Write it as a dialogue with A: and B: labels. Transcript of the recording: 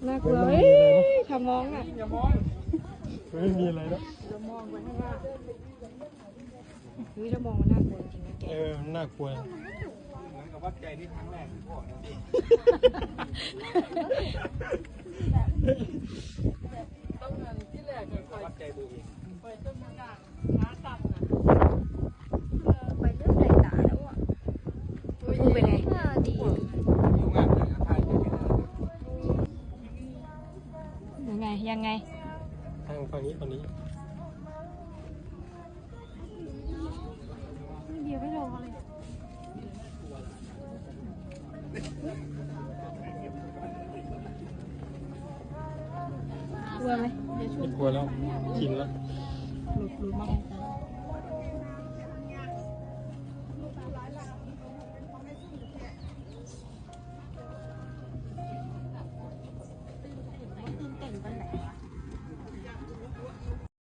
A: น่ากลัวเฮ้ยขมองอ่ะอย่ามอง
B: ไม่มีอะไรแล้ว
A: เรามองไปข้างล่างเฮ้ยเรามองมันน่ากลัวจริงนะแก
B: น่ากลัว
C: เหมือนกับวัดใจที่ครั้งแรกที่พ่อนะ
A: ต้องเงินที่แรกเนี่ยคอย
C: วัดใจตัวเอง
A: คอยต้นมะนาวหาตับนะ
D: ไปเรื่องไหนตาแล้วอ่ะ
A: มึงเป็นไง
D: ดี
C: อยู่งานเลยถ่ายไปเป็นอะไร
A: ยังไง
B: ทางฝั่งนี้ฝั่งนี้
A: เดียวไม่ลงเลยกลัวไหม
B: ไม่กลัวแล้วชินแล้ว
A: รู้มาก